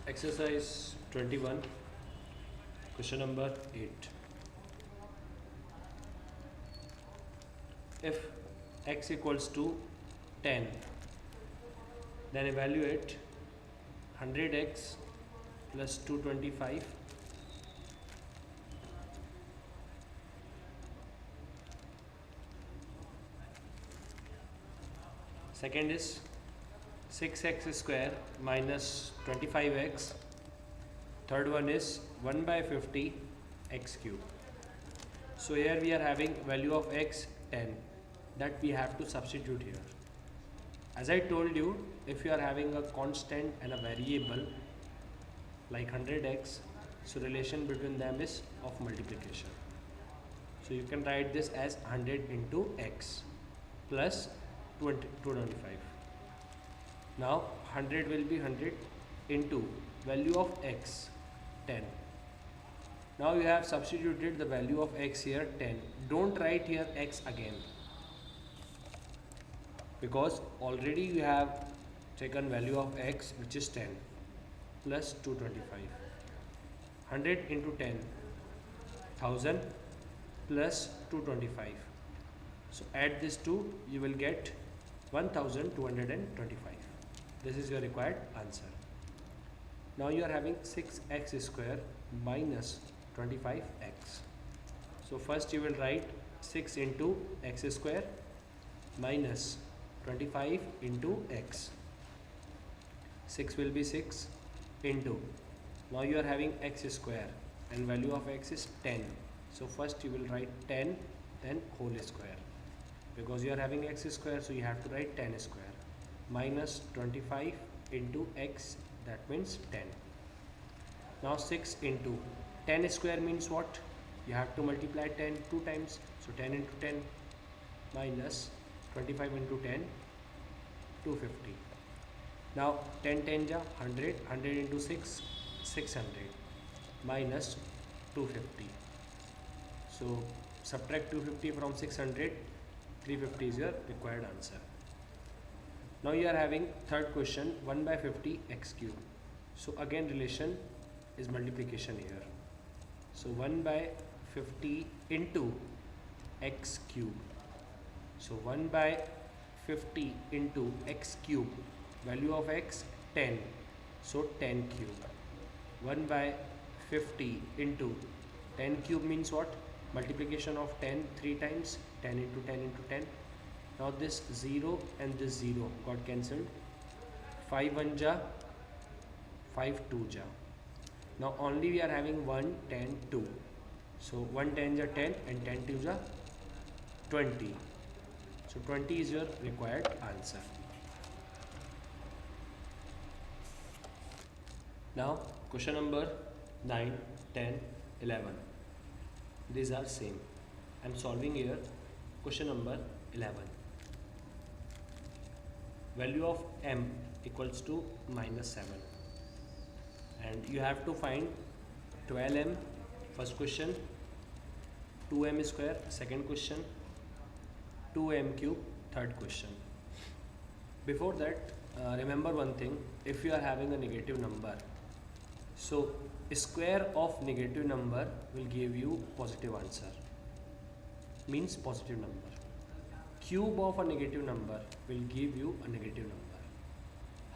Exercise 21, question number 8. If x equals to 10, then evaluate 100x plus 225 . Second is 6x square minus 25x. Third one is 1 by 50 x cube. So here we are having value of x 10, that we have to substitute here. As I told you, if you are having a constant and a variable like 100x, so relation between them is of multiplication. So you can write this as 100 into x plus 225. Now 100 will be 100 into value of x 10. Now you have substituted the value of x here 10. Don't write here x again, because already you have taken value of x, which is 10 plus 225. 100 into 10, 1000 plus 225. So add this two, you will get 1225. This is your required answer. Now you are having 6x square minus 25x. So first you will write 6 into x square minus 25 into x. 6 will be 6 into, now you are having x square and value of x is 10. So first you will write 10, then whole square, because you are having x square, so you have to write 10 square minus 25 into x, that means 10. Now 6 into 10 square means what? You have to multiply 10 two times, so 10 into 10 minus 25 into 10, 250. Now 10 10 ja 100, 100 into 6, 600 minus 250. So subtract 250 from 600, 350 is your required answer. Now you are having third question, 1 by 50 x cube. So again relation is multiplication here. So 1 by 50 into x cube. So 1 by 50 into x cube, value of x 10, so 10 cube. 1 by 50 into 10 cube means what? Multiplication of 10 3 times, 10 into 10 into 10. Now this 0 and this 0 got cancelled. 5 1 ja, 5 2 ja. Now only we are having 1 10 2. So 1 10 ja 10 and 10 2 ja 20. So 20 is your required answer. Now question number 9, 10, 11. These are same. I am solving here question number 11. Value of m equals to minus 7. And you have to find 12m, first question, 2m square, second question, 2m cube, third question. Before that, remember one thing, if you are having a negative number, so square of negative number will give you positive answer, means positive number. Cube of a negative number will give you a negative number.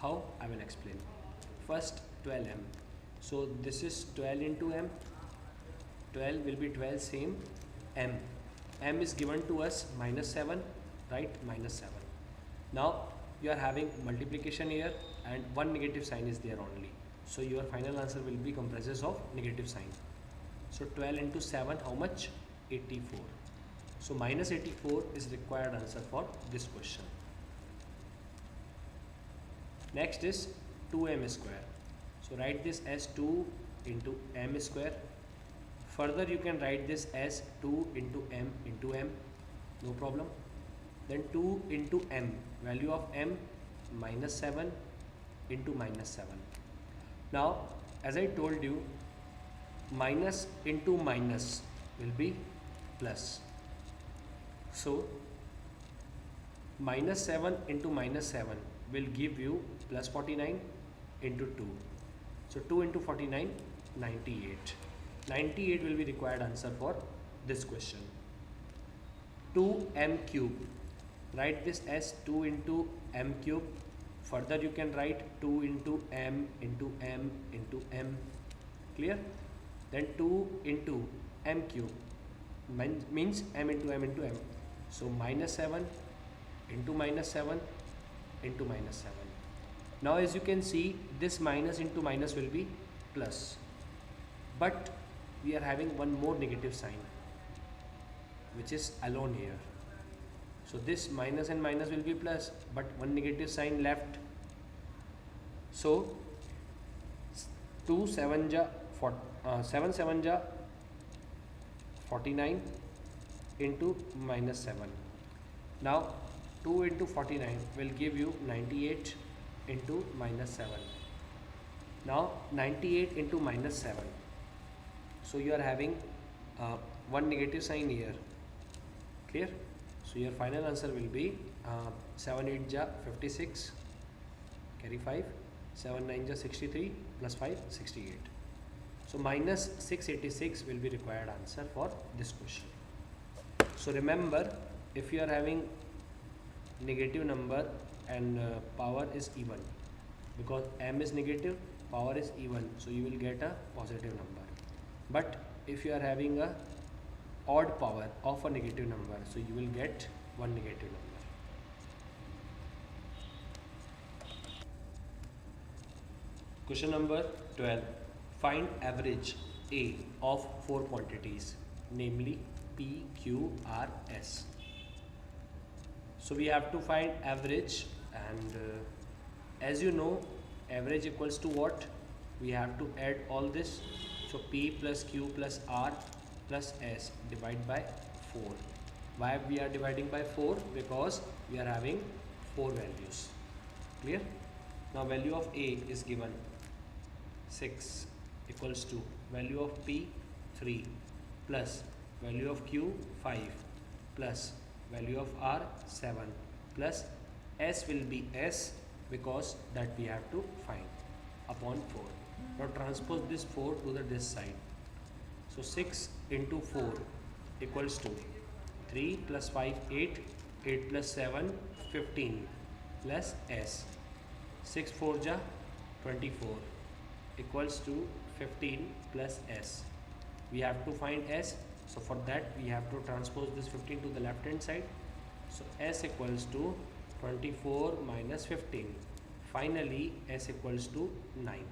How? I will explain. First 12m. So this is 12 into m. 12 will be 12 same m. M is given to us minus 7, right? Minus 7. Now you are having multiplication here and one negative sign is there only. So your final answer will be comprises of negative sign. So 12 into 7, how much? 84. So minus 84 is required answer for this question. Next is 2m square. So write this as 2 into m square. Further you can write this as 2 into m, no problem. Then 2 into m, value of m minus 7 into minus 7. Now as I told you, minus into minus will be plus. So minus 7 into minus 7 will give you plus 49 into 2. So 2 into 49, 98. 98 will be required answer for this question. 2m cube. Write this as 2 into m cube. Further you can write 2 into m into m into m. Clear? Then 2 into m cube means m into m into m. So minus 7 into minus 7 into minus 7. Now as you can see, this minus into minus will be plus. But we are having one more negative sign, which is alone here. So this minus and minus will be plus, but one negative sign left. So 7 7 ja 49 into minus 7. Now 2 into 49 will give you 98 into minus 7. Now 98 into minus 7. So you are having one negative sign here. Clear? So your final answer will be 7 8 ja 56, carry 5, 7 9 ja 63, plus 5 68. So minus 686 will be required answer for this question. So remember, if you are having negative number and power is even, because m is negative, power is even, so you will get a positive number. But if you are having a odd power of a negative number, so you will get one negative number. Question number 12. Find average A of 4 quantities, namely P, Q, R, S. So we have to find average, and as you know, average equals to what? We have to add all this. So P plus Q plus R plus S divide by 4. Why we are dividing by 4? Because we are having 4 values. Clear? Now value of A is given 6 equals to value of P 3 plus value of Q 5 plus value of R 7 plus S will be S, because that we have to find, upon 4. Now transpose this 4 to this side. So 6 into 4 equals to 3 plus 5 8, 8 plus 7 15 plus S. 6 4 ja 24 equals to 15 plus S. We have to find S, so for that we have to transpose this 15 to the left hand side. So S equals to 24 minus 15. Finally S equals to 9.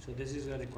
So this is your requirement.